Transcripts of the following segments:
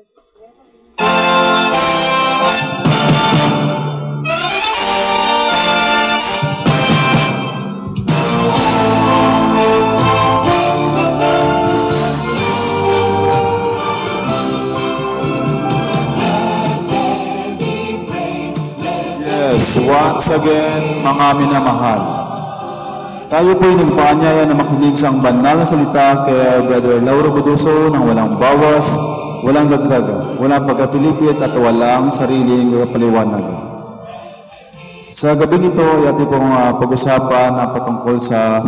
Once again, mga minamahal, tayo po'y nagpaanyaya na makinig sa banal na salita kay Brother Lauro Buduso ng walang bawas, walang dagdag, walang pagkapilipit at walang sariling paliwanag. Sa gabing ito, ating pong pag-usapan na patungkol sa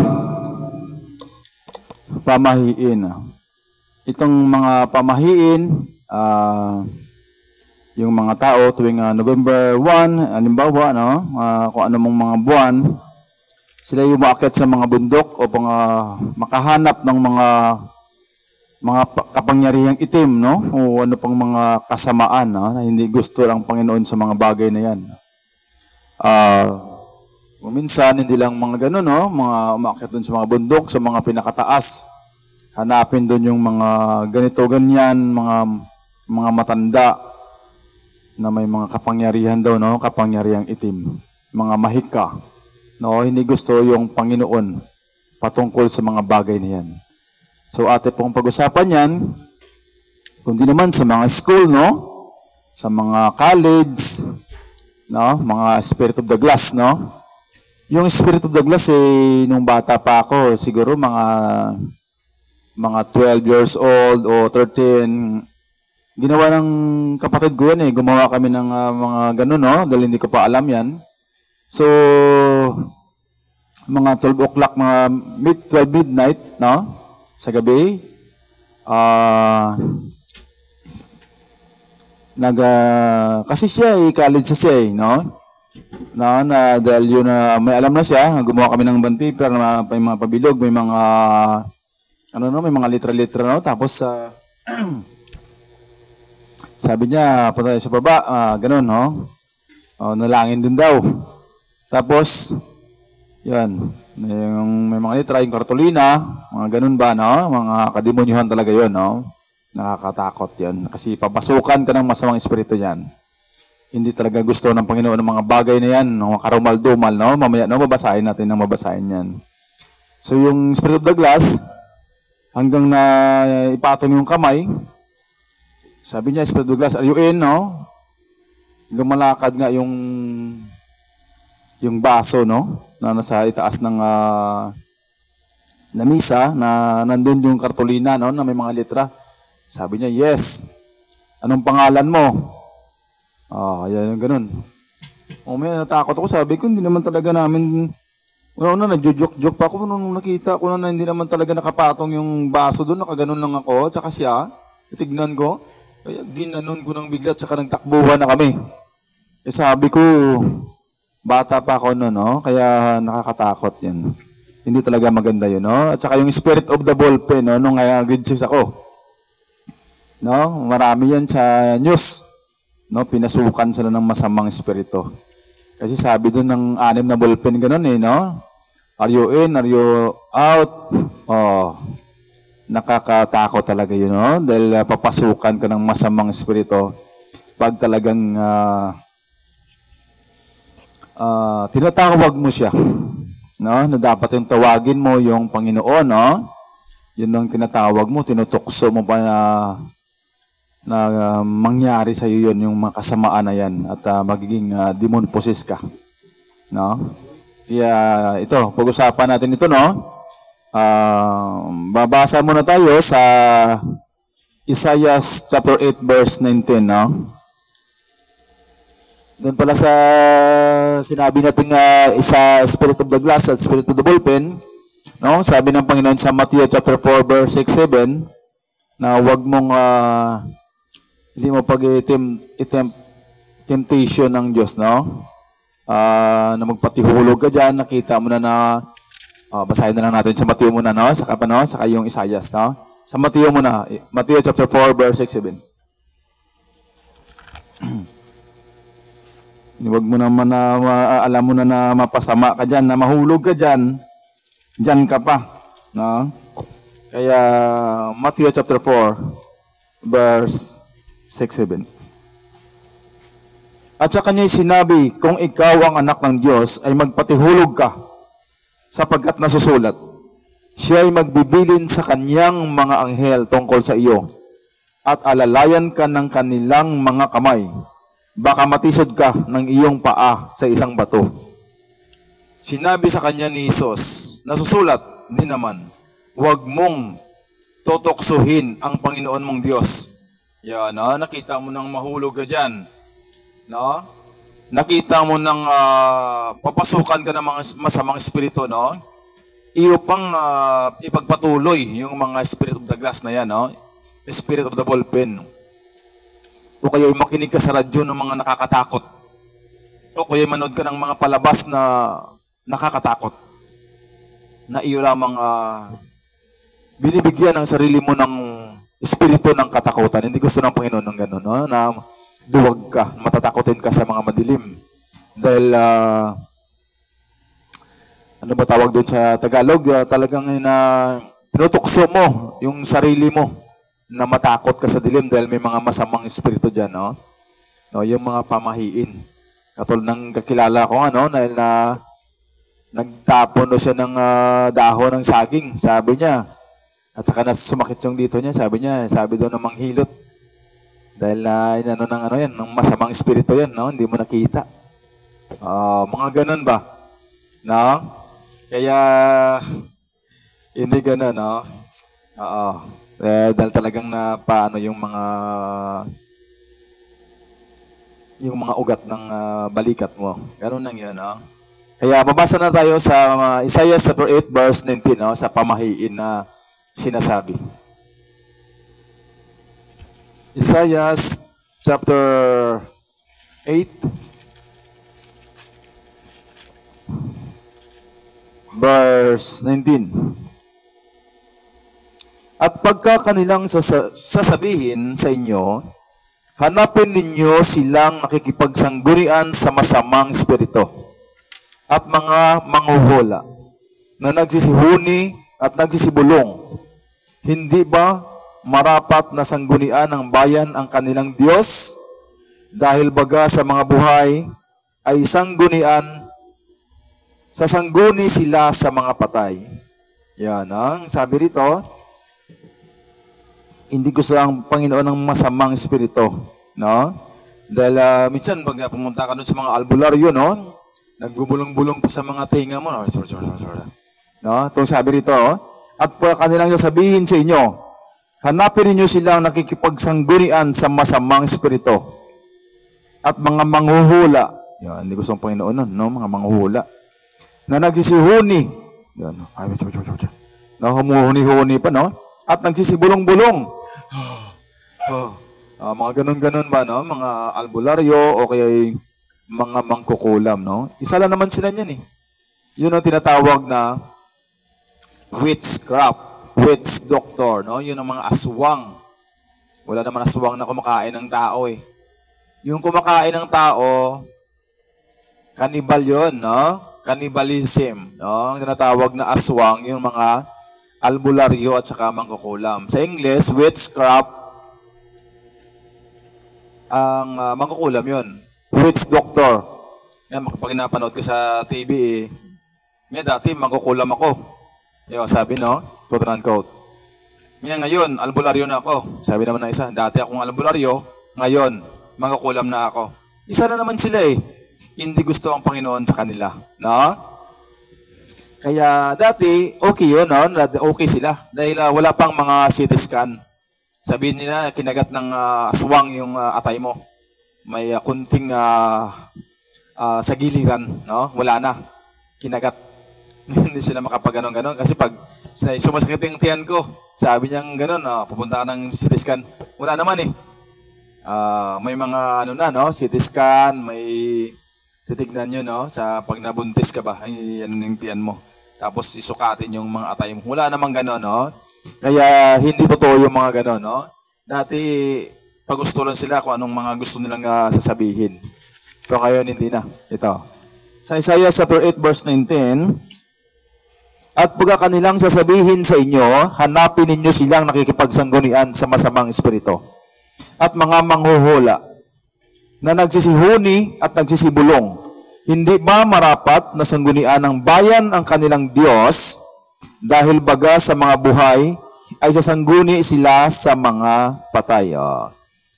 pamahiin. Itong mga pamahiin, yung mga tao tuwing November 1, halimbawa, no, kung ano mong mga buwan, sila yung umaakit sa mga bundok upang makahanap ng mga kapangyarihang itim, no, o ano pang mga kasamaan, no, na hindi gusto ng Panginoon sa mga bagay na yan. Minsan, hindi lang mga ganun, no, mga umaakit dun sa mga bundok, sa mga pinakataas, hanapin dun yung mga ganito, ganyan, mga matanda, na may mga kapangyarihan daw, no, kapangyarihang itim, mga mahika, no, hindi gusto yung Panginoon patungkol sa mga bagay na yan. So ate pong pag-usapan yan, kundi naman sa mga school, no, sa mga college, no, mga Spirit of the Glass, no. Yung Spirit of the Glass, nung bata pa ako, siguro mga 12 years old o 13, ginawa ng kapatid ko yan Gumawa kami ng mga ganun, no? Dahil hindi ko pa alam yan. So, mga 12 o'clock, mga 12 midnight, no? Sa gabi. Kasi siya college siya no? Na dahil yun may alam na siya, gumawa kami ng bond paper, may mga pabilog, may mga may mga litra-litra, no? Tapos sabi niya, punta sa baba, ganun, no? Nalangin din daw. Tapos, yan, may mga litra, yung kartolina, mga ganun ba, no? Mga kademonyuhan talaga yun, no? Nakakatakot yan. Kasi papasukan ka ng masamang espiritu yan. Hindi talaga gusto ng Panginoon ng mga bagay na yan, mga karumal-dumal, no? Mamaya, no? Mabasahin natin ng mabasahin yan. So, yung Spirit of the Glass, hanggang na ipatong yung kamay, sabi niya, Spirit of the Glass, are you in, no? Lumalakad nga yung baso, no? Na nasa itaas ng lamisa, na nandun yung kartolina, no? Na may mga litra. Sabi niya, yes. Anong pangalan mo? Yan yung ganun. May natakot ako. Sabi ko, hindi naman talaga namin, nagjujuk-juk pa ako nung nakita ko na hindi naman talaga nakapatong yung baso doon. Nakaganon lang ako, tsaka siya. Tignan ko. Kaya ginanon ko ng bigla, tsaka nagtakbuhan na kami. Sabi ko, bata pa ako no? Kaya nakakatakot yan. Hindi talaga maganda yun, no? At saka yung Spirit of the Ballpen, no? Nung grade 6 ako. No? Marami yan sa news. No? Pinasukan sila ng masamang espiritu. Kasi sabi doon ng 6 na ballpen, ganun no? Are you in? Are you out? Nakakatakot talaga yun, no? Dahil papasukan ka ng masamang espiritu pag talagang tinatawag mo siya, no? Na dapat yung tawagin mo yung Panginoon, no? Yun ang tinatawag mo, tinutukso mo pa na mangyari sa iyo yun, yung mga kasamaan na yan, at magiging demon possessed ka, no? Kaya ito, pag-usapan natin ito, no? Babasa muna tayo sa Isaiah chapter 8 verse 19, no? Doon pala sa sinabi natin isa Spirit of the Glass at Spirit of the Ballpen, no? Sabi ng Panginoon sa Matthew chapter 4 verse 6-7 na huwag mong hindi mo temptation ng Diyos, no? Na magpatihulog ka dyan, nakita mo na basahin na lang natin sa Matthew muna, no? Saka yung Isaiah, no? Sa Matthew muna, Matthew chapter 4, verse 6-7. Huwag mo naman alam mo na mapasama ka dyan, na mahulog ka dyan, dyan ka pa, no? Kaya, Matthew chapter 4, verse 6:7. At sa kanya'y sinabi, kung ikaw ang anak ng Diyos, ay magpatihulog ka, sapagkat nasusulat, siya ay magbibilin sa kanyang mga anghel tungkol sa iyo, at alalayan ka ng kanilang mga kamay, baka matisod ka ng iyong paa sa isang bato. Sinabi sa kanya ni Jesus, nasusulat din naman, huwag mong tutoksuhin ang Panginoon mong Diyos. Yan, nakita mo nang mahulog ka dyan. No? Nakita mo nang papasukan ka ng mga masamang espiritu, no? Iyo pang ipagpatuloy yung mga spirit of the glass na yan, no? Spirit of the ballpen. O kaya makinig ka sa radyo ng mga nakakatakot. O kaya manood ka ng mga palabas na nakakatakot. Na iyo lamang binibigyan ng sarili mo ng espiritu ng katakutan. Hindi gusto ng Panginoon ng gano'n, no? Na duwag ka, matatakotin ka sa mga madilim. Dahil, ano ba tawag doon sa Tagalog? Talagang tinutukso mo yung sarili mo na matakot ka sa dilim dahil may mga masamang espiritu dyan, no? No, yung mga pamahiin. Katulad ng kakilala ko, dahil nagtapon siya ng dahon ng saging, sabi niya. At saka sumakit yung dito niya, sabi daw ng manghilot. Dahil ng masamang espiritu yan, no? Hindi mo nakita. Mga ganun ba? No? Kaya, hindi ganun, no? Dahil talagang paano yung mga ugat ng balikat mo. Ganun lang yun, no? Kaya, mabasa na tayo sa Isaiah chapter 8, verse 19, no? Sa pamahiin na sinasabi. Isaiah chapter 8 verse 19. At pagka kanilang sasabihin sa inyo, hanapin ninyo silang nakikipagsanggunian sa masamang espiritu at mga manghuhula na nagsisihuni at nagsisibulong. Hindi ba marapat na sanggunian ng bayan ang kanilang Diyos? Dahil baga sa mga buhay ay sasangguni sila sa mga patay. Yan ang sabi rito. Hindi gusto ang Panginoon ng masamang espiritu, no? Dahil minsan pag pumunta ka doon sa mga albularyo, no? Nagbubulong-bulong pa sa mga tinga mo, no? No? Itong sabi rito, at kanilang sasabihin sa inyo, hanapin ninyo silang nakikipagsangunian sa masamang espiritu at mga manghuhula. Yan, hindi gusto ng Panginoon nun, no? Mga manghuhula na nagsisihuni. Yan, humuhuni-huni pa, no? At nagsisibulong-bulong. Mga ganun-ganun ba, no? Mga albularyo o kaya mga mangkukulam, no? Isa lang naman sila niyan, eh. Yun ang tinatawag na witchcraft, witch doctor, no? Yun ang mga aswang. Wala naman aswang na kumakain ng tao, eh. Yung kumakain ng tao, cannibal yun, no? Cannibalism, no? Ang tinatawag na aswang, yung mga albularyo at saka mangkukulam. Sa English, witchcraft, ang mangkukulam yun. Witch doctor. Yan, pag napanood ko sa TV, eh, may dati mangkukulam ako. Yo, sabi, no? Quote and unquote. Ngayon, albularyo na ako. Sabi naman ng isa, dati akong albularyo, ngayon, mangkukulam na ako. Isa na naman sila, eh. Hindi gusto ang Panginoon sa kanila. No? Kaya dati, okay yun, no? Okay sila. Dahil wala pang mga CT scan. Sabihin nila, kinagat ng aswang yung atay mo. May kunting sa giliran, no? Wala na. Kinagat. Hindi sila makapag-ganon-ganon. Kasi pag sumasakit yung tiyan ko, sabi niyang ganon, pupunta ka ng CT scan. Wala naman, eh. May mga CT scan, may titignan nyo, no? Sa pag nabuntis ka ba, ay yung tiyan mo. Tapos isukatin yung mga atay mo. Wala namang gano'n, no? Kaya hindi totoo yung mga gano'n, no? Dati, pagusto lang sila kung anong mga gusto nilang sasabihin. Pero ngayon, hindi na. Ito. Sa Isaiah chapter 8, verse 19, at pagka kanilang sasabihin sa inyo, hanapin ninyo silang nakikipagsanggunian sa masamang espiritu at mga manghuhula na nagsisihuni at nagsisibulong. Hindi ba marapat na sanggunian ng bayan ang kanilang Diyos dahil baga sa mga buhay ay sasangguni sila sa mga patay?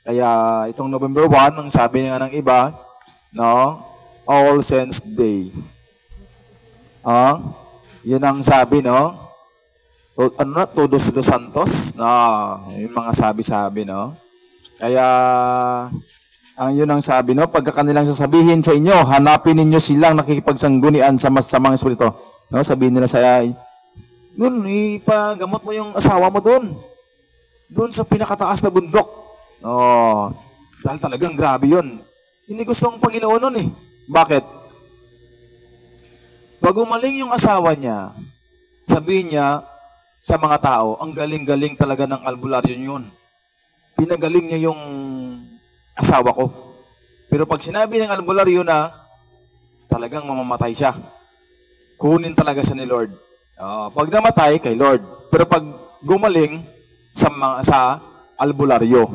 Kaya itong November 1, ang sabi nga ng iba, no, All Saints Day. Yun ang sabi, no? Todos los Santos, no? Yung mga sabi-sabi, no? Kaya ang yun ang sabi, no? Pagka kanilang sasabihin sa inyo, hanapin ninyo silang nakikipagsanggunian sa masamang espiritu. No? Sabihin nila sa nun, ipagamot mo yung asawa mo doon. Doon sa pinakataas na bundok. Dahil talagang grabe yun. Hindi gusto ng Panginoon nun eh. Bakit? Pag umaling yung asawa niya, sabihin niya sa mga tao, ang galing-galing talaga ng albularyo yun. Pinagaling niya yung asawa ko. Pero pag sinabi ng albularyo na talagang mamamatay siya, kunin talaga siya ni Lord. Pag namatay, kay Lord. Pero pag gumaling sa albularyo,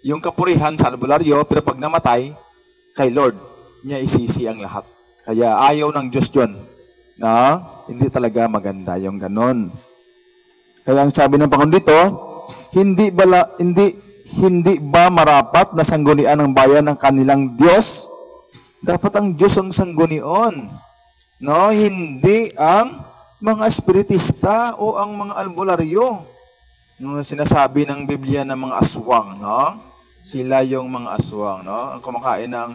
yung kapurihan sa albularyo, pero pag namatay, kay Lord, niya isisi ang lahat. Kaya ayaw ng Diyos yun. Hindi talaga maganda yung ganon. Kaya ang sabi ng Panginoon dito, hindi ba marapat na sanggunian ng bayan ng kanilang Diyos? Dapat ang Diyos ang sanggunion. No, hindi ang mga espiritista o ang mga albularyo. Sinasabi ng Biblia ng mga aswang, no? Sila yung mga aswang, no? Ang kumakain ng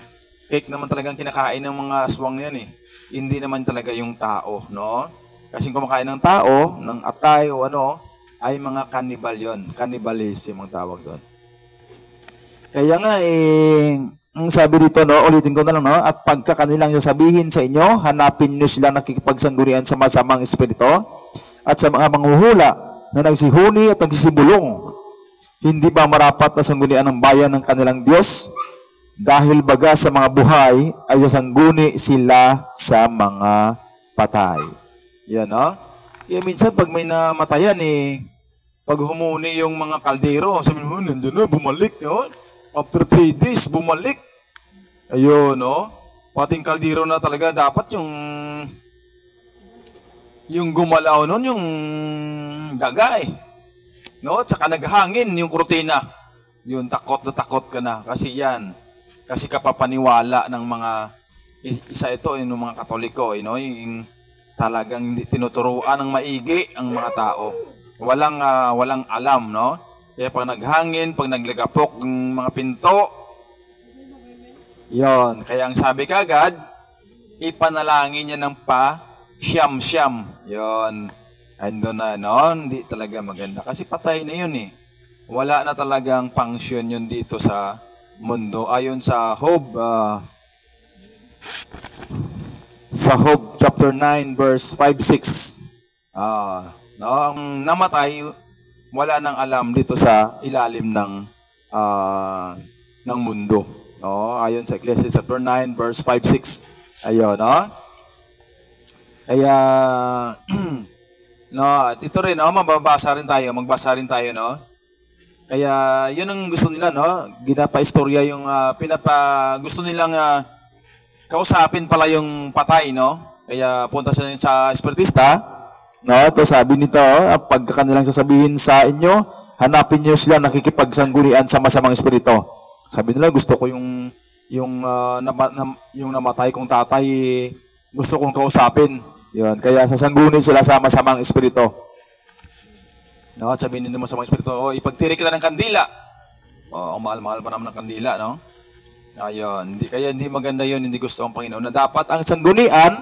cake naman talagang kinakain ng mga aswang yan eh. Hindi naman talaga yung tao, no? Kasi kumakain ng tao, ng atay o ano, ay mga cannibal yon. Cannibalism ang tawag doon. Kaya nga ang sabi dito, no, ulitin ko na lang, no, at pagka kanilang sasabihin sa inyo, hanapin nyo sila nakikipagsangunian sa masamang espiritu at sa mga manghuhula na nagsihuni at nagsisibulong. Hindi ba marapat na sanggunian ng bayan ng kanilang Diyos? Dahil baga sa mga buhay ay sasangguni sila sa mga patay. Yan, no? Kaya minsan pag may namatayan pag humuni yung mga kaldero, sabi mo, nandiyan na, bumalik, no? After 3 days, bumalik. Ayun, no? Pating kaldero na talaga dapat yung gumalaw nun, yung daga no? Tsaka naghangin yung kurtina. Yun, takot na takot ka na. Kasi yan, kasi kapapaniwala ng mga, isa ito, yung mga Katoliko, no? Yung talagang tinuturuan ng maigi ang mga tao. Walang alam, no? Kaya pag naghangin, pag naglagapok ng mga pinto, yon. Kaya ang sabi kagad, ipanalangin niya ng siyam-siyam. Yon. Ando na, no? Hindi talaga maganda. Kasi patay na yun eh. Wala na talagang function yun dito sa mundo. Ayon sa Job chapter 9, verse 5-6. No? Ang namatay, wala nang alam dito sa ilalim ng mundo. No? Ayon sa Ecclesiastes chapter 9 verse 5-6. Ayun, no? Kaya no, ito rin, no, magbasa rin tayo, no? Kaya 'yun ang gusto nila, no? Ginapa-istorya yung gusto nilang kausapin pala yung patay, no? Kaya punta sila sa espiritista. No, ito sabi nito, pag kanilang sasabihin sa inyo, hanapin niyo sila nakikipagsanggulian sa masamang espiritu. Sabi nila, gusto ko yung namatay kong tatay, gusto kong kausapin. Yun, kaya sasangguni sila sa masamang espiritu. No, sabihin nila masamang espiritu, ipagtiri kita ng kandila. Mahal-mahal pa naman ng kandila, no? Ayun, kaya hindi maganda yun, hindi gusto ang Panginoon. Na dapat ang sanggunian,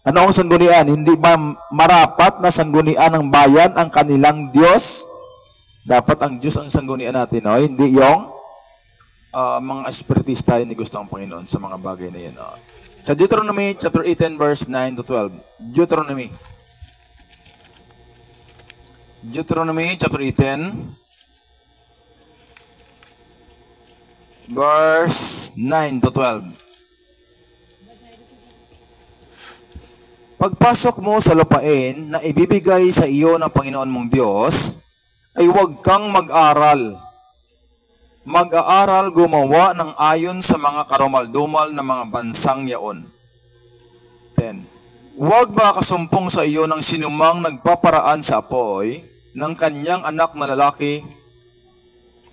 ano ang sanggunian? Hindi ba marapat na sanggunian ng bayan ang kanilang Diyos? Dapat ang Diyos ang sanggunian natin, no? Hindi yung mga espiritista, hindi gusto ang Panginoon sa mga bagay na yan. Sa Deuteronomy chapter 18 verse 9-12. Deuteronomy chapter 18 verse 9-12. Pagpasok mo sa lupain na ibibigay sa iyo ng Panginoon mong Diyos, ay huwag kang mag-aral mag-aaral gumawa ng ayon sa mga karumaldumal na mga bansang yaon. 10. Huwag makasumpong sa iyo ng sinumang nagpaparaan sa apoy ng kanyang anak na lalaki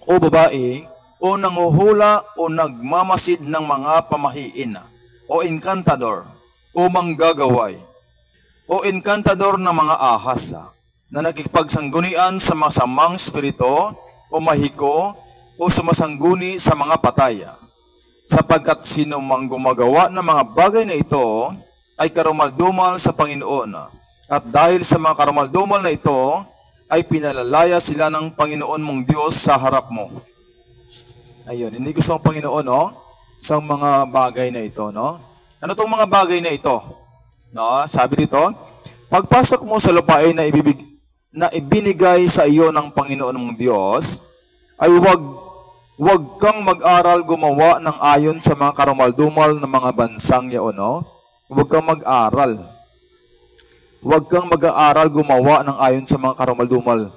o babae o nanguhula o nagmamasid ng mga pamahiin o inkantador o manggagaway o inkantador ng mga ahas na nakikipagsanggunian sa masamang espiritu o mahiko o sumasangguni sa mga pataya. Sapagkat sino mang gumagawa ng mga bagay na ito ay karumaldumal sa Panginoon. At dahil sa mga karumaldumal na ito, ay pinalalaya sila ng Panginoon mong Diyos sa harap mo. Ayun, hindi gusto ng Panginoon, no? Sa mga bagay na ito, no? Ano tong mga bagay na ito? No? Sabi dito, pagpasok mo sa lupain na ibinigay sa iyo ng Panginoon mong Diyos, ay wag kang mag-aral gumawa ng ayon sa mga karumaldumal na mga bansang yaon, no? Huwag kang mag-aral. Huwag kang mag-aaral gumawa ng ayon sa mga karumaldumal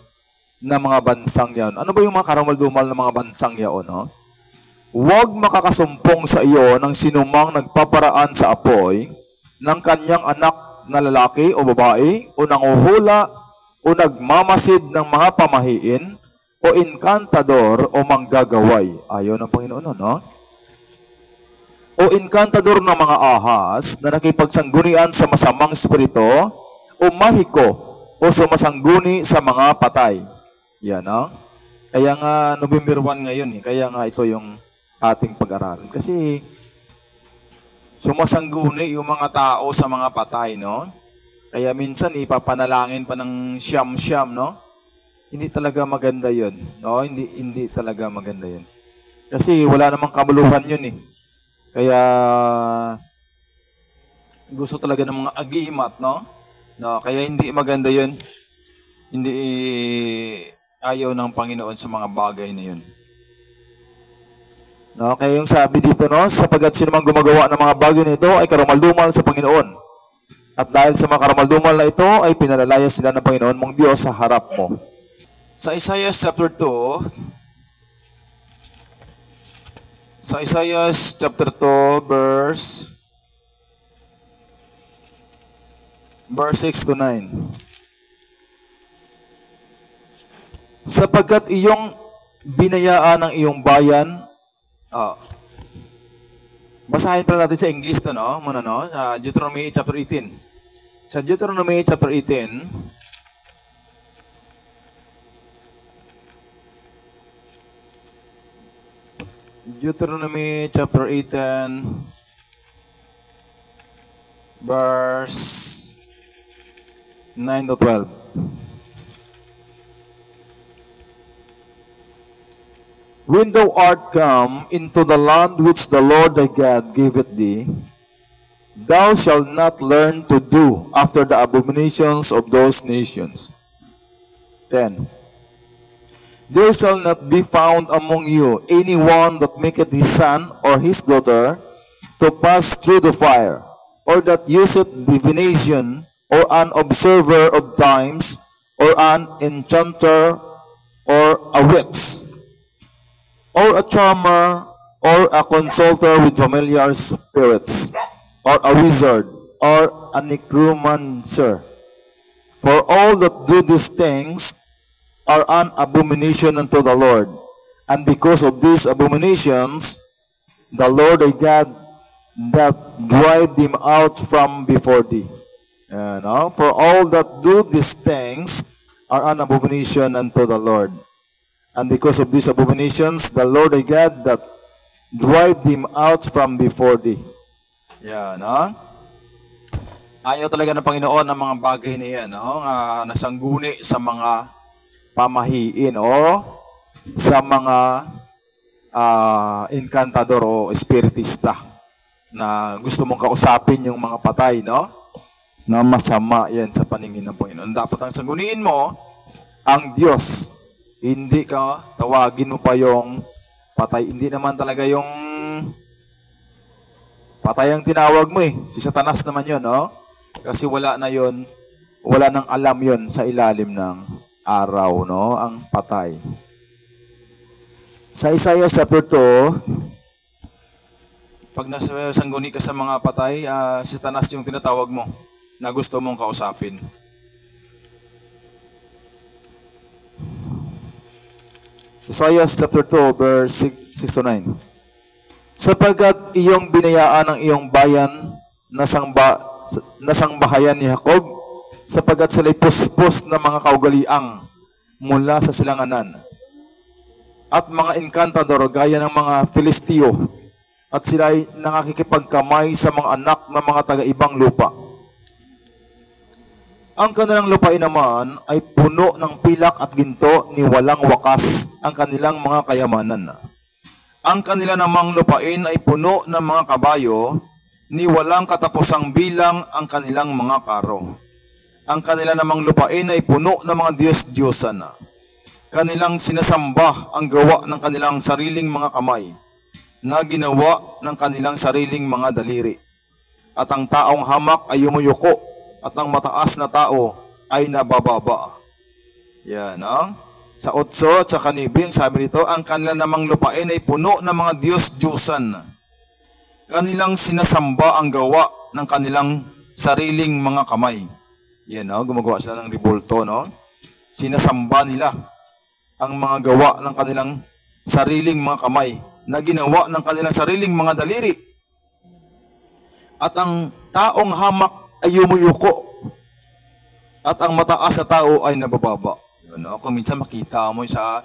na mga bansang yaon. Ano ba yung mga karumaldumal na mga bansang yaon, no? Huwag makakasumpong sa iyo ng sinumang nagpaparaan sa apoy ng kanyang anak na lalaki o babae o nanguhula o nagmamasid ng mga pamahiin o inkantador o manggagaway. Ayaw ng Panginoon, no? O inkantador ng mga ahas na nakipagsanggunian sa masamang espiritu o mahiko o sumasangguni sa mga patay. Yan, no? Kaya nga November 1 ngayon, kaya nga ito yung ating pag-aralan. Kasi sumasangguni yung mga tao sa mga patay, no? Kaya minsan ipapanalangin pa ng siyam-siyam, no? Hindi talaga maganda yun, no? Hindi talaga maganda yun. Kasi wala namang kamuluhan yun, eh. Kaya gusto talaga ng mga agimat, no? No, kaya hindi maganda 'yun. Hindi ayaw ng Panginoon sa mga bagay na 'yun. No, kaya yung sabi dito, no, sapagkat sino mang gumagawa ng mga bagay na ito ay karumaldumal sa Panginoon. At dahil sa mga karumaldumal na ito ay pinalalaya sila ng Panginoon mong Diyos sa harap mo. Sa Isaiah chapter 2, sa Isaiah chapter 2 verse 6 to 9. Sapagkat iyong binayaan ng iyong bayan, basahin pala natin sa English to, no? Muna, no? Sa Deuteronomy chapter 18. Sa Deuteronomy chapter 18, Deuteronomy chapter 18 verse 9 to 12. When thou art come into the land which the Lord thy God giveth thee, thou shalt not learn to do after the abominations of those nations. 10. There shall not be found among you anyone that maketh his son or his daughter to pass through the fire, or that useth divination, or an observer of times, or an enchanter, or a witch, or a charmer, or a consulter with familiar spirits, or a wizard, or a necromancer. For all that do these things are an abomination unto the Lord. And because of these abominations, the Lord thy God that drive them out from before thee. For all that do these things are an abomination unto the Lord. And because of these abominations, the Lord thy God that drive them out from before thee. Ayaw talaga ng Panginoon ng mga bagay na yan, nasangguni sa mga pamahiin o sa mga encantador o espiritista na gusto mong kausapin yung mga patay, no? Na masama yan sa paningin ng Panginoon. Dapat ang sangguniin mo ang Diyos. Hindi ka tawagin mo pa yung patay. Hindi naman talaga yung patay ang tinawag mo, eh. Si Satanas naman yun, no? Kasi wala na yun, wala nang alam yun sa ilalim ng araw, no? Ang patay. Sa Isaiah chapter 2, pag nasangguni ka sa mga patay, si Satanas yung tinatawag mo na gusto mong kausapin. Isaiah chapter 2, verse 6 to 9. Sapagkat iyong binayaan ang iyong bayan na sangbahayan ni Jacob, sapagkat sila'y puspos na mga kaugaliang mula sa silanganan, at mga enkantador gaya ng mga Filisteo, at sila'y nakakikipagkamay sa mga anak ng mga taga-ibang lupa. Ang kanilang lupain naman ay puno ng pilak at ginto ni walang wakas ang kanilang mga kayamanan. Ang kanila namang lupain ay puno ng mga kabayo ni walang katapusang bilang ang kanilang mga karo. Ang kanila namang lupain ay puno ng mga Diyos-Diyosan. Kanilang sinasamba ang gawa ng kanilang sariling mga kamay na ginawa ng kanilang sariling mga daliri. At ang taong hamak ay yumuyuko at ang mataas na tao ay nabababa. Yan, Sa 8 at sa 9, sabi nito, ang kanila namang lupain ay puno ng mga Diyos-Diyosan. Kanilang sinasamba ang gawa ng kanilang sariling mga kamay. Yan, gumagawa sila ng ribulto, Sinasamba nila ang mga gawa ng kanilang sariling mga kamay na ginawa ng kanilang sariling mga daliri. At ang taong hamak ay yumuyuko at ang mataas na tao ay nabababa. Kung minsan makita mo sa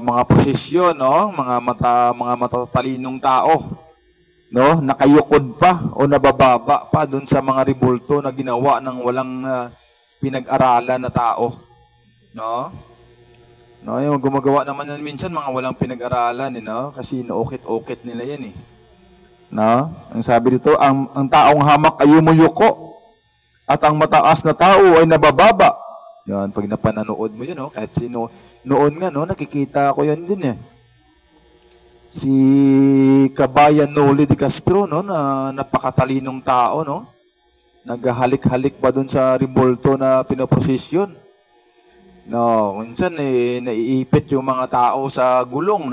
mga posisyon, mga matatalinong tao, nakayukod pa o nabababa pa doon sa mga ribulto na ginawa ng walang pinag-aralan na tao. Yung gumagawa naman yan minsan mga walang pinag-aralan, kasi inookit-okit nila yan . Ang sabi dito, ang taong hamak ay yumuyuko at ang mataas na tao ay nabababa. Yan, pag napananood mo yun, kahit sino noon nga, nakikita ko yan din . Si Kabayan Noli de Castro, na napakatalinong tao, naghahalik-halik pa doon sa ribulto na pinoprosesyon. Minsan naiipit yung mga tao sa gulong,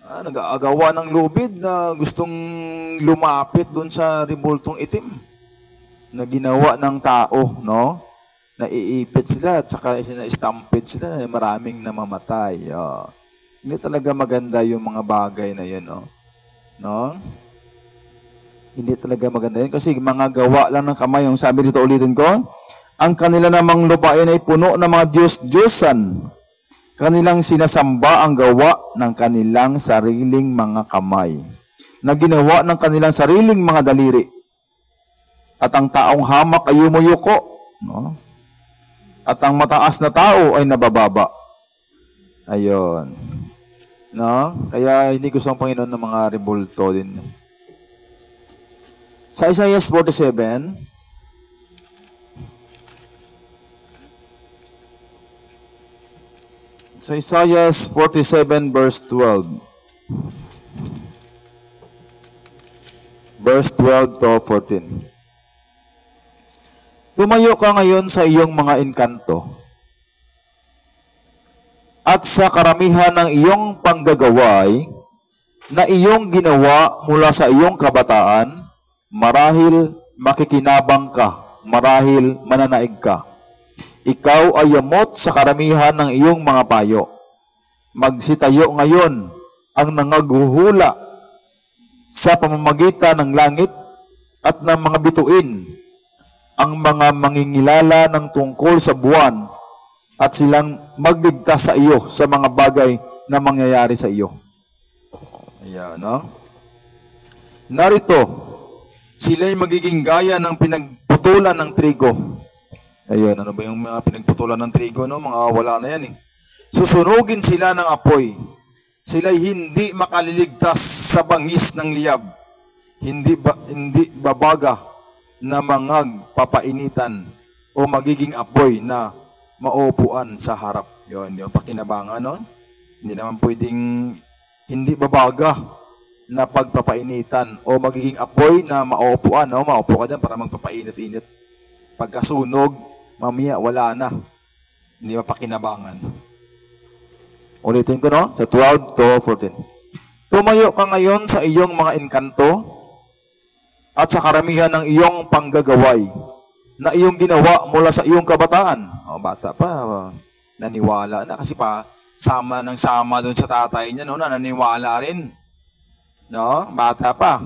nag-aagawa ng lubid na gustong lumapit doon sa ribultong itim na ginawa ng tao, Naiipit sila at saka sina-stampede sila, maraming namamatay. Hindi talaga maganda yung mga bagay na yun, Hindi talaga maganda yun kasi mga gawa lang ng kamay. Yung sabi dito, ulitin ko, ang kanila namang lupain ay puno ng mga Diyos-Diyosan. Kanilang sinasamba ang gawa ng kanilang sariling mga kamay na ginawa ng kanilang sariling mga daliri. At ang taong hamak ay yumuyuko, at ang mataas na tao ay nabababa. Ayun. Kaya hindi gusto ng Panginoon ng mga ribulto din. Sa Isaiah 47, sa Isaiah 47 verse 12. Verse 12 to 14. Tumayo ka ngayon sa iyong mga engkanto at sa karamihan ng iyong panggagaway na iyong ginawa mula sa iyong kabataan, marahil makikinabang ka, marahil mananaig ka. Ikaw ay yamot sa karamihan ng iyong mga payo. Magsitayo ngayon ang nangaguhula sa pamamagitan ng langit at ng mga bituin, ang mga mangingilala ng tungkol sa buwan, at silang magligtas sa iyo sa mga bagay na mangyayari sa iyo. Ayan, Narito, sila'y magiging gaya ng pinagputulan ng trigo. Ayun, ano ba yung mga pinagputulan ng trigo, Mga wala na yan, Susunugin sila ng apoy. Sila'y hindi makaliligtas sa bangis ng liyab. Hindi babaga na mangagpapainitan o magiging apoy na maupuan sa harap. Yun, yung pakinabangan, Hindi naman pwedeng hindi babaga na pagpapainitan o magiging apoy na maupuan, Maupo ka dyan para magpapainit-init. Pagkasunog, mamaya wala na. Hindi mapakinabangan. Ulitin ko, no? Sa 12 to 14. Tumayo ka ngayon sa iyong mga engkanto at sa karamihan ng iyong panggagaway na iyong ginawa mula sa iyong kabataan. O, bata pa, naniwala na kasi pa sama ng sama doon sa tatay niya, no, na naniwala rin. No? Bata pa.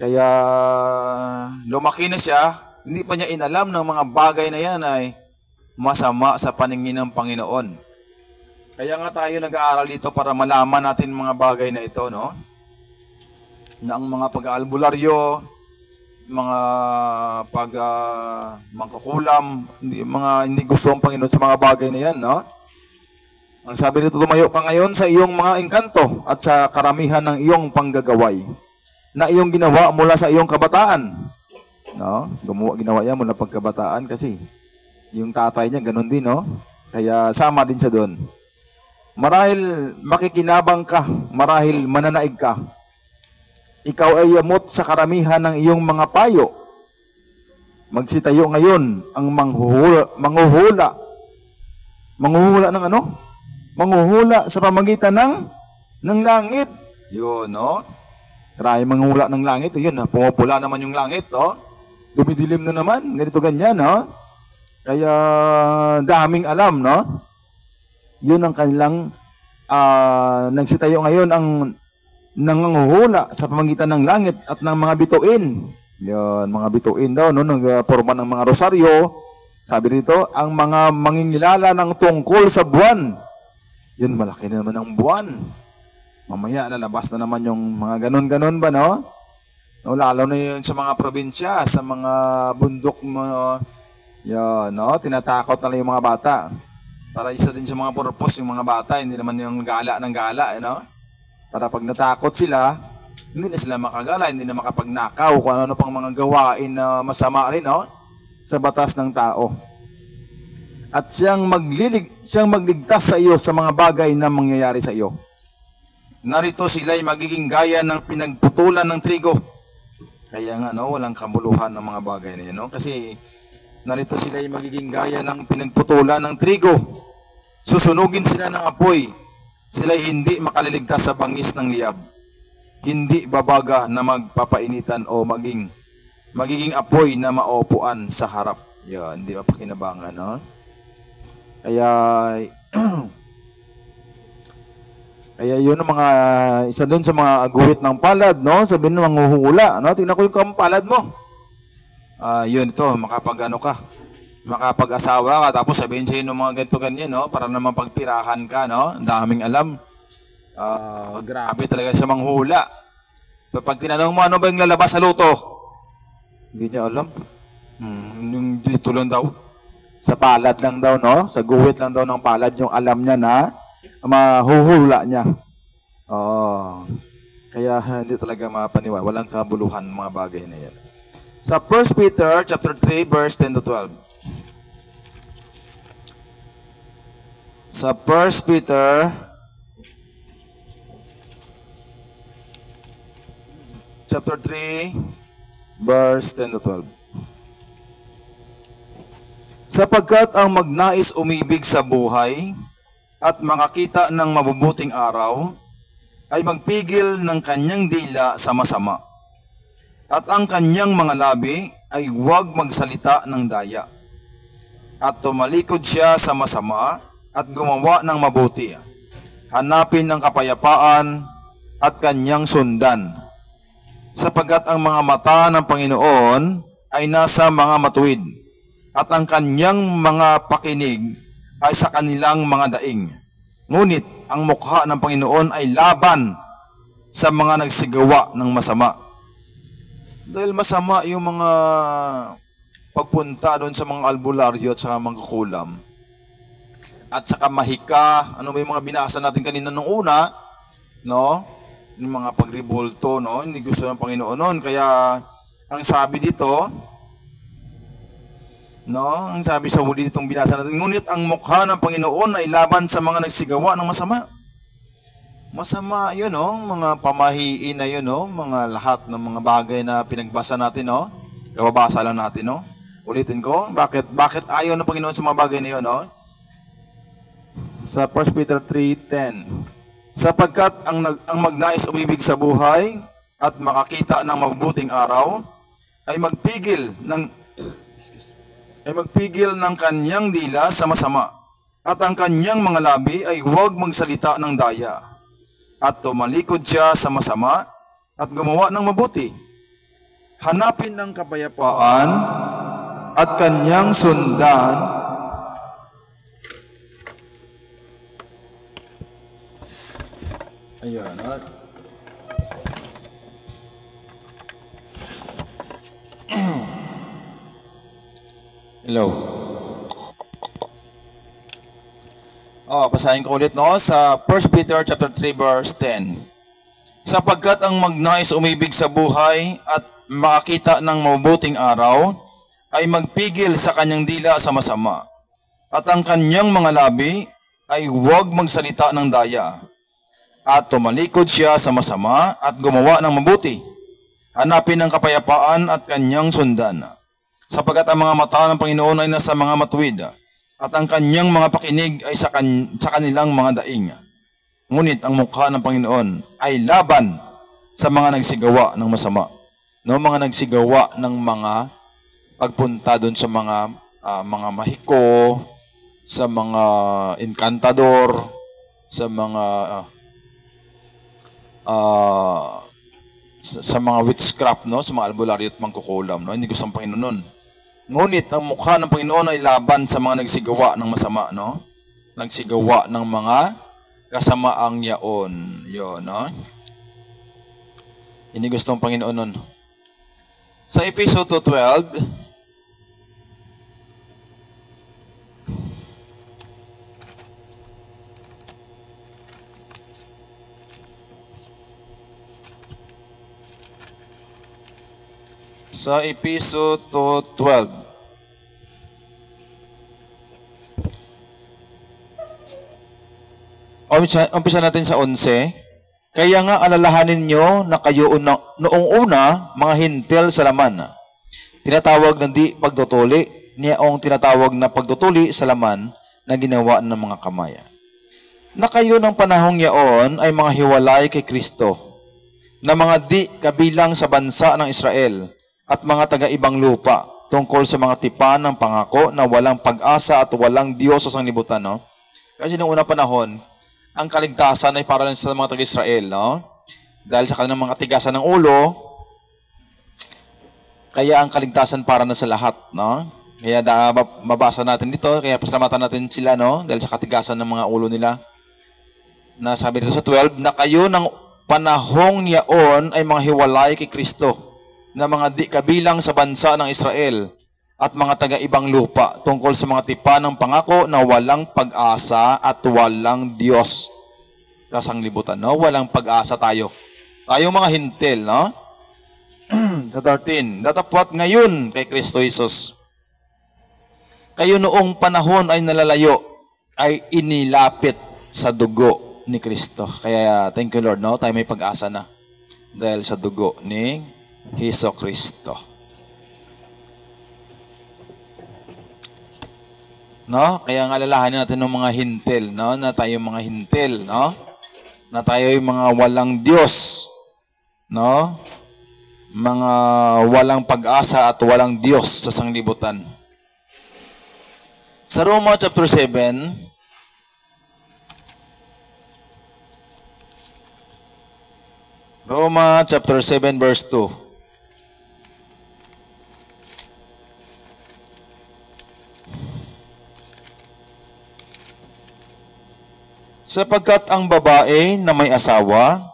Kaya lumaki na siya, hindi pa niya inalam ng mga bagay na yan ay masama sa paningin ng Panginoon. Kaya nga tayo nag-aaral dito para malaman natin mga bagay na ito, no? Na ang mga pag-aalbularyo, mga mangkukulam, mga hindi gusto ang Panginoon sa mga bagay na yan, no? Ang sabi nito, tumayo ka ngayon sa iyong mga engkanto at sa karamihan ng iyong panggagaway na iyong ginawa mula sa iyong kabataan. No? Ginawa yan mula pagkabataan kasi yung tatay niya ganun din, no? Kaya sama din siya doon. Marahil makikinabang ka, marahil mananaig ka. Ikaw ay yamot sa karamihan ng iyong mga payo. Magsitayo ngayon ang manghuhula ng ano? Manghuhula sa pamagitan ng langit. Yun, no? Try manghuhula ng langit. Yun, pumupula naman yung langit, no? Dumidilim na naman. Ganito ganyan, no? Kaya daming alam, no? Yun ang kanilang nagsitayo ngayon ang nanganguhula sa pamagitan ng langit at ng mga bituin. Yun, mga bituin daw, no? Nagporma ng mga rosaryo. Sabi rito, ang mga mangingilala ng tungkol sa buwan. Yun, malaki na naman ang buwan. Mamaya, lalabas na naman yung mga ganon-ganon ba, no? No, lalo na yun sa mga probinsya, sa mga bundok mo. Yun, no? Tinatakot na lang yung mga bata. Para isa din sa mga purpose yung mga bata, hindi naman yung gala ng gala, no? Para pag natakot sila, hindi na sila makagala, hindi na makapagnakaw kung ano pang mga gawain na masama rin, no? Sa batas ng tao. At siyang magligtas sa iyo sa mga bagay na mangyayari sa iyo. Narito sila'y magiging gaya ng pinagputulan ng trigo. Kaya nga, no, walang kamuluhan ng mga bagay na yun, no? Kasi narito sila'y magiging gaya ng pinagputulan ng trigo. Susunugin sila ng apoy. Sila'y hindi makaliligtas sa bangis ng liyab. Hindi babaga na magpapainitan o magiging apoy na maupuan sa harap. Yan, hindi mapakinabangan, no? Kaya kaya yun ang mga isa doon sa mga guhit ng palad, no? Sabihin ng manghuhula, no? Tingnan ko yung kampalad mo. Yun ito, makapag-asawa ka, tapos sabihin sa'yo ng mga ganito ganyan, no? Para naman pagpirahan ka, no? Daming alam. Grabe talaga siya manghula. Pag tinanong mo, ano ba yung lalabas sa luto? Hindi niya alam. Yung dito lang daw. Sa palad lang daw, no? Sa guhit lang daw ng palad yung alam niya na mahuhula niya. Kaya hindi talaga mapaniwala. Walang kabuluhan mga bagay na yan. Sa 1 Peter chapter 3 verse 10 to 12. Sa 1 Peter chapter 3 verse 10 to 12. Sapagkat ang magnais umibig sa buhay at makakita ng mabubuting araw ay magpigil ng kanyang dila sa masama. At ang kanyang mga labi ay huwag magsalita ng daya. At tumalikod siya sa masama at gumawa ng mabuti. Hanapin ang kapayapaan at kanyang sundan. Sapagkat ang mga mata ng Panginoon ay nasa mga matuwid. At ang kanyang mga pakinig ay sa kanilang mga daing. Ngunit ang mukha ng Panginoon ay laban sa mga nagsigawa ng masama. Dahil masama yung mga pagpunta doon sa mga albularyo at sa mga kulam. At saka mahika, ano ba yung mga binasa natin kanina nung una, no? Yung mga pagrebolto, no? Hindi gusto ng Panginoon noon. Kaya ang sabi dito, no? Ang sabi sa huli ditong binasa natin, ngunit ang mukha ng Panginoon ay laban sa mga nagsigawa ng masama. Masama yun, no? Mga pamahiin na yun, no? Mga lahat ng mga bagay na pinagbasa natin, no? Kababasa lang natin, no? Ulitin ko, bakit ayaw ng Panginoon sa mga bagay na yun, no? Sa 1 Peter 3:10. Sapagkat ang magnais umibig sa buhay at makakita ng mabubuting araw ay magpigil ng kanyang dila sa masama at ang kanyang mga labi ay huwag magsalita ng daya at tumalikod siya sa masama at gumawa ng mabuti. Hanapin ng kapayapaan at kanyang sundan ayan at hello. Basahin ko ulit sa 1 Peter chapter 3 verse 10. Sapagkat ang magnais umibig sa buhay at makakita ng mabubuting araw ay magpigil sa kanyang dila sa masama at ang kanyang mga labi ay huwag magsalita ng daya at tumalikod siya sa masama at gumawa ng mabuti. Hanapin ang kapayapaan at kanyang sundan. Sapagkat ang mga mata ng Panginoon ay nasa mga matuwid at ang kanyang mga pakinig ay sa kanilang mga daing. Ngunit ang mukha ng Panginoon ay laban sa mga nagsigawa ng masama. Mga nagsigawa ng mga pagpunta doon sa mga mahiko, sa mga encantador, sa mga witchcraft, sa mga albularyo at mangkukulam. Hindi gusto ng Panginoon. Ngunit ang mukha ng Panginoon ay laban sa mga nagsigawa ng masama, nagsigawa ng mga kasamaang yaon. Yun, Hindi gusto ng Panginoon nun. Sa Episode 12, sa Episode 12, umpisa natin sa 11. Kaya nga alalahanin nyo na kayo noong una, mga hintil sa laman. Tinatawag na di pagtutuli, niyaong tinatawag na pagtutuli sa laman na ginawa ng mga kamay. Na kayo ng panahong yaon ay mga hiwalay kay Kristo, na mga di kabilang sa bansa ng Israel at mga taga-ibang lupa tungkol sa mga tipan ng pangako na walang pag-asa at walang Diyos sa sanglibutan. Kasi noong unang panahon, ang kaligtasan ay para sa mga taga-Israel, Dahil sa kanilang mga tigasan ng ulo, kaya ang kaligtasan para na sa lahat, Kaya mabasa natin dito, kaya pasalamatan natin sila, Dahil sa katigasan ng mga ulo nila. Na sabi dito sa 12, na kayo ng panahong yaon ay mga hiwalay kay Kristo, na mga di kabilang sa bansa ng Israel at mga taga-ibang lupa tungkol sa mga tipan ng pangako na walang pag-asa at walang Diyos sa sanglibutan. Walang pag-asa tayo. Tayong mga hintil, Sa 13, datapwat ngayon kay Kristo Jesus. Kayo noong panahon ay nalalayo, ay inilapit sa dugo ni Kristo. Kaya thank you Lord, tayo may pag-asa na dahil sa dugo ni Hesus Kristo. Kaya nga alalahanin natin ng mga hintil, na tayo mga hintil, na tayo yung mga walang Diyos, mga walang pag-asa at walang Diyos sa sanglibutan. Sa Roma chapter 7, Roma chapter 7 verse 2. Sapagkat ang babae na may asawa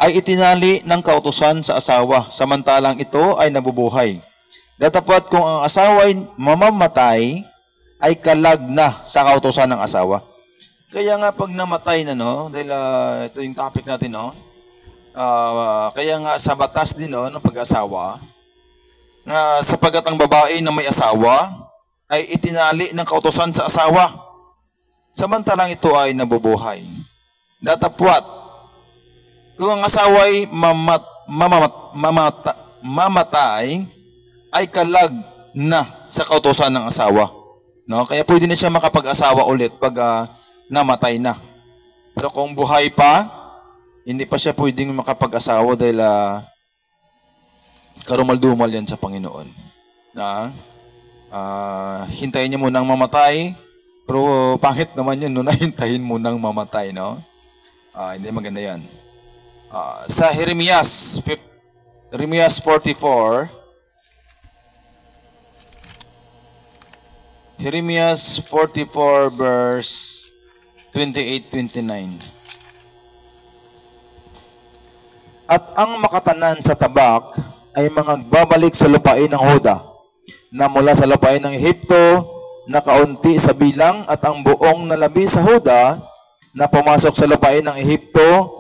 ay itinali ng kautusan sa asawa, samantalang ito ay nabubuhay. Datapwat kung ang asawa ay mamamatay, ay kalag na sa kautusan ng asawa. Kaya nga pag namatay na, dahil ito yung topic natin, kaya nga sa batas din, ng pag-asawa, na sapagkat ang babae na may asawa ay itinali ng kautusan sa asawa, samantalang ito ay nabubuhay. Datapwat, kung ang asawa ay mamatay, ay kalag na sa kautusan ng asawa. No? Kaya pwede na siya makapag-asawa ulit pag namatay na. Pero kung buhay pa, hindi pa siya pwedeng makapag-asawa dahil karumal-dumal yan sa Panginoon. Na, hintayin niya munang mamatay, pero pangit naman yun, no, na hintayin munang mamatay, no? Hindi maganda yan. Sa Jeremias 44, Jeremias 44 verse 28-29. At ang makatanan sa tabak ay magbabalik sa lupain ng Huda, na mula sa lupain ng Ehipto na kaunti sa bilang, at ang buong nalabi sa Huda na pumasok sa lupain ng Ehipto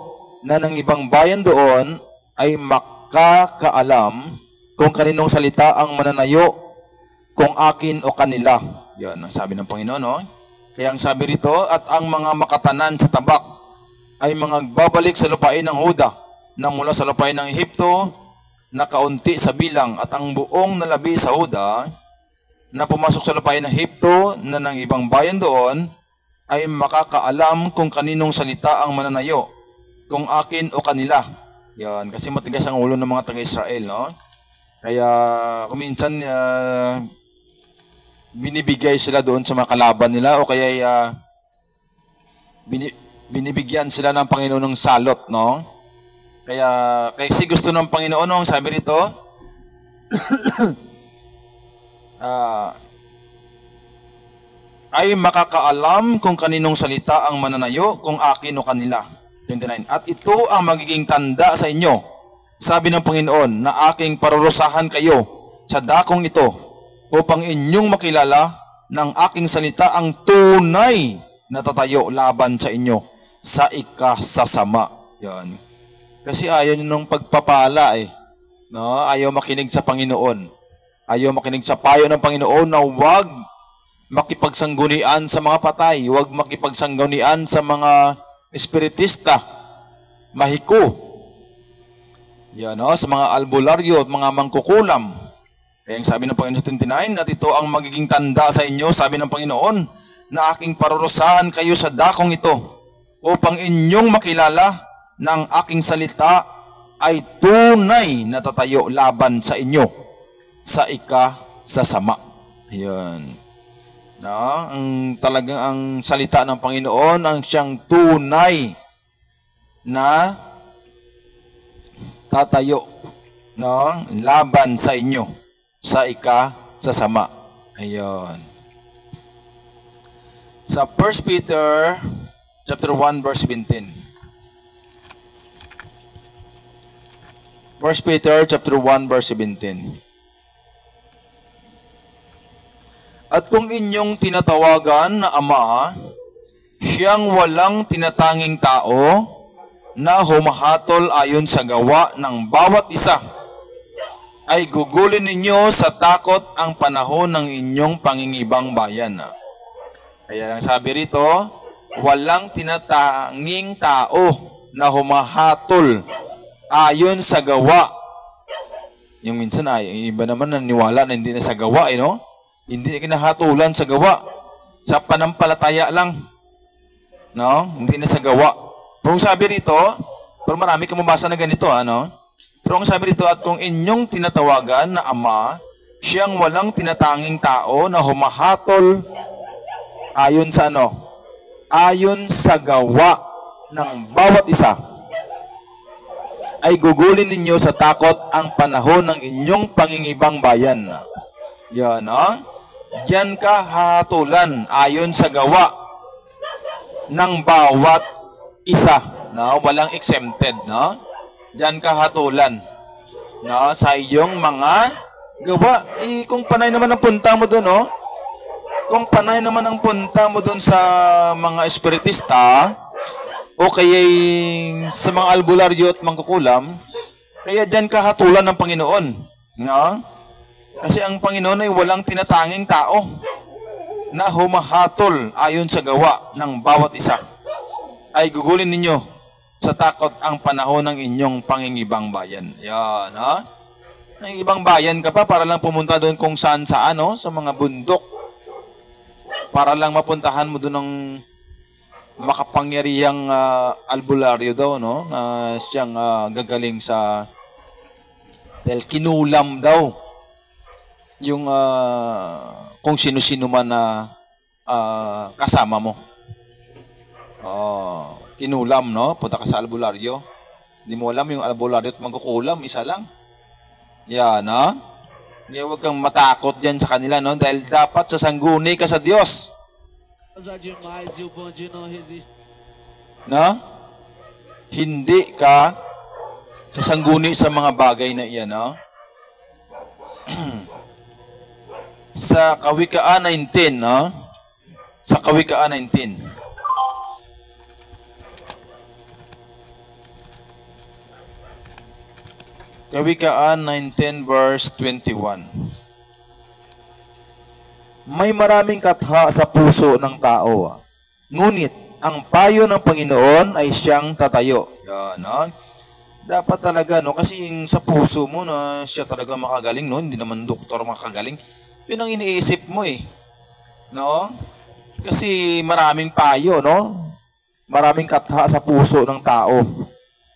na ng ibang bayan doon ay makakaalam kung kaninong salita ang mananayo, kung akin o kanila. Yan ang sabi ng Panginoon, no? Kaya ang sabi rito, at ang mga makatanan sa tabak ay magbabalik sa lupain ng Huda na mula sa lupain ng Ehipto na kaunti sa bilang, at ang buong nalabi sa Huda na pumasok sa lupain ng Ehipto na ng ibang bayan doon ay makakaalam kung kaninong salita ang mananayo, kung akin o kanila. Yan, kasi matigas ang ulo ng mga taga-Israel, no? Kaya kuminsan binibigay sila doon sa mga kalaban nila, o kaya binibigyan sila ng Panginoon ng salot, no? Kaya kasi gusto ng Panginoon, no, sabi rito, ay makakaalam kung kaninong salita ang mananayo, kung akin o kanila. 29. At ito ang magiging tanda sa inyo, sabi ng Panginoon, na aking parurusahan kayo sa dakong ito, upang inyong makilala ng aking salita ang tunay na tatayo laban sa inyo sa ikasasama. Yan. Kasi ayaw nyo ng pagpapala no? Ayaw makinig sa Panginoon. Ayaw makinig sa payo ng Panginoon na huwag makipagsanggunian sa mga patay, huwag makipagsanggunian sa mga espiritista, mahiko. Yan, no? Sa mga albularyo at mga mangkukulam. Kaya ang sabi ng Panginoon sa 29, at ito ang magiging tanda sa inyo, sabi ng Panginoon, na aking parurusahan kayo sa dakong ito, upang inyong makilala na ang aking salita ay tunay na tatayo laban sa inyo sa ikasasama. Ayan. No? Talagang ang salita ng Panginoon ang siyang tunay na tatayo, no? Laban sa inyo sa ikasasama. Ayun. Sa 1 Peter chapter 1 verse 17. 1 Peter chapter 1 verse 17. At kung inyong tinatawagan na Ama, siyang walang tinatanging tao na humahatol ayon sa gawa ng bawat isa, ay gugulin ninyo sa takot ang panahon ng inyong pangingibang bayan. Kaya ang sabi rito, walang tinatanging tao na humahatol ayon sa gawa. Yung minsan ay iba naman naniwala na hindi na sa gawa, no? Hindi na kinahatulan sa gawa. Sa panampalataya lang. No? Hindi na sa gawa. Pero ang sabi rito, pero marami kang mabasa na ganito, ano? Pero ang sabi rito, at kung inyong tinatawagan na Ama, siyang walang tinatanging tao na humahatol ayon sa ano? Ayon sa gawa ng bawat isa, ay gugulin ninyo sa takot ang panahon ng inyong pangingibang bayan. Yan, no? Diyan ka hatulan ayon sa gawa ng bawat isa, no? Walang exempted, no? Diyan ka hatulan, no? Sa iyong mga gawa. Kung panay naman ang punta mo doon, no? Kung panay naman ang punta mo doon sa mga espiritista, o kaya sa mga albularyo at mangkukulam, kaya diyan ka hatulan ng Panginoon, no? Kasi ang Panginoon ay walang tinatanging tao na humahatol ayon sa gawa ng bawat isa, ay gugulin ninyo sa takot ang panahon ng inyong pangingibang bayan. Yan, ha? Ng ibang bayan ka pa para lang pumunta doon kung saan-saan, no? Sa mga bundok. para lang mapuntahan mo doon ng makapangyarihang albularyo daw, no? Na siyang gagaling sa dahil kinulam daw yung kung sino-sino man na kasama mo. Kinulam, no? Punta ka sa albularyo. Hindi mo alam yung albularyo at magkukulam, isa lang. Yan, no? Kaya huwag kang matakot dyan sa kanila, no? Dahil dapat sasangguni ka sa Diyos. No? Hindi ka sasangguni sa mga bagay na iyan, no? Sa Kawikaan 19, no? Sa Kawikaan 19. Kawikaan 19 verse 21. May maraming katha sa puso ng tao, ngunit ang payo ng Panginoon ay siyang tatayo. Yan, no? Dapat talaga, no? Kasi yung sa puso mo na siya talaga makagaling, no? Hindi naman doktor makagaling. Yun ang iniisip mo, eh. No? Kasi maraming payo, no? Maraming katha sa puso ng tao.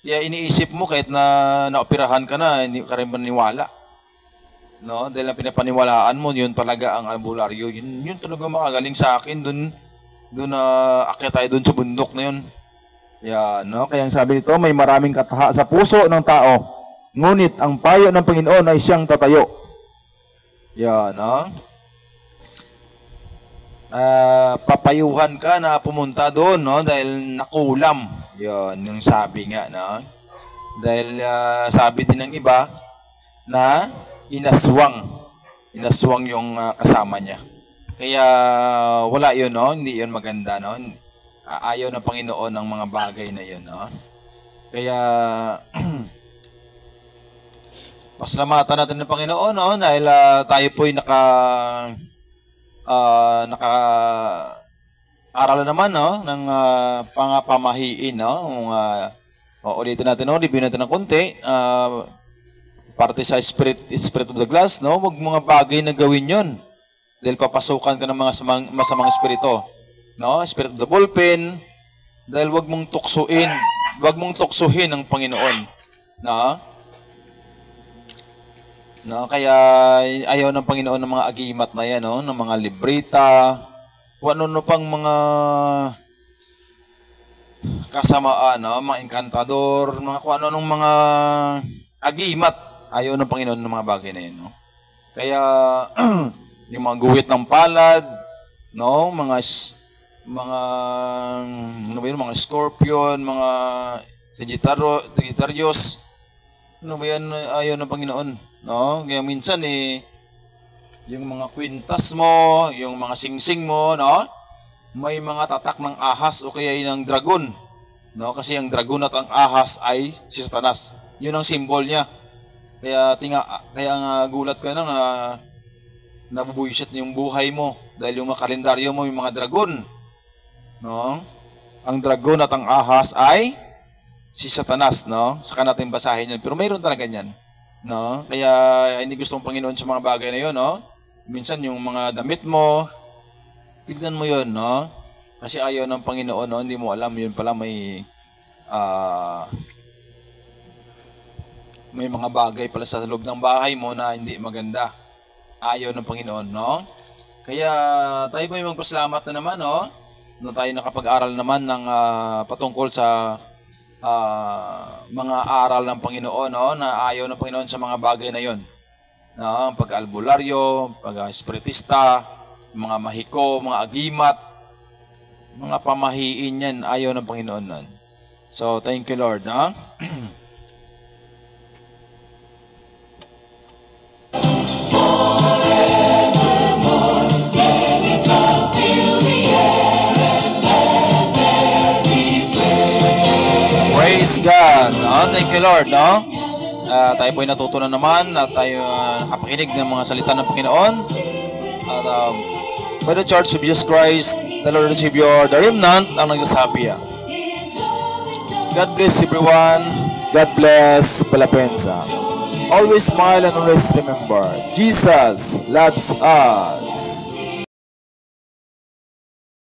Kaya iniisip mo kahit na naoperahan ka na, hindi ka rin maniwala. No? Dahil ang pinapaniwalaan mo, yun talaga ang albularyo. Yun talaga makagaling sa akin. Doon akyat tayo doon sa bundok na yun. Yan, no? Kaya ang sabi nito, may maraming katha sa puso ng tao. Ngunit ang payo ng Panginoon ay siyang tatayo. Yan, no? Papayuhan ka na pumunta doon, no? Dahil nakulam. Yan, yung sabi nga, no? Dahil sabi din ng iba na inaswang yung kasama niya. Kaya wala yun, no? Hindi yun maganda, no? Ayaw ng Panginoon ng mga bagay na yun, no? Kaya pasalamatan natin ng Panginoon, no? Dahil tayo po'y aral naman, no? Ng pamahiin, no? Ulitin natin, no? Review natin ng konti. Parte sa spirit of the glass, no? Huwag mga bagay na gawin yun. Dahil papasukan ka ng mga masamang espiritu. No? Spirit of the ballpen. Dahil huwag mong tuksuin. Huwag mong tuksuhin ang Panginoon. No? No? Kaya ayaw ng Panginoon ng mga agimat na yan, no? Ng mga librita. Kung ano pang mga kasamaan, no? Mga encantador, mga kung ano mga agimat. Ayaw ng Panginoon ng mga bagay na yun, no? Kaya, yung mga guhit ng palad, no? Mga ano ba yun? Mga scorpion, mga Sagittarius. Ano ba yan? Ayaw ng Panginoon, no? Kaya minsan, yung mga kwintas mo, yung mga singsing mo, no? May mga tatak ng ahas o kaya ng dragon, no? Kasi ang dragon at ang ahas ay si Satanas. Yun ang symbol niya. Kaya gulat ka na nabubuisit yung buhay mo dahil yung mga kalendaryo mo yung mga dragon, no? Ang dragon at ang ahas ay si Satanas, no? Saka natin basahin yan. Pero mayroon talaga yan, no? Kaya hindi gustong Panginoon sa mga bagay na yun, no? Minsan yung mga damit mo, tignan mo yun, no? Kasi ayaw ng Panginoon, no? Hindi mo alam yun pala may mga bagay pala sa loob ng bahay mo na hindi maganda. Ayaw ng Panginoon, no? Kaya tayo po yung magpasalamat na naman, no? Na tayo nakapag-aral naman ng patungkol sa mga aral ng Panginoon, no? Na ayaw ng Panginoon sa mga bagay na yon, no? Ang pag-albularyo, pag-espiritista, mga mahiko, mga agimat, mga pamahiin yan, ayaw ng Panginoon nun. So, thank you, Lord, no? Praise God, no? Thank you, Lord, no? Tayo po ay natutunan naman at tayo nakapakinig ng mga salita ng Panginoon. At by the Church of Jesus Christ, the Lord and Savior, the Remnant, ang nagsasabi. God bless everyone. God bless Palapensa. Always smile and always remember, Jesus loves us.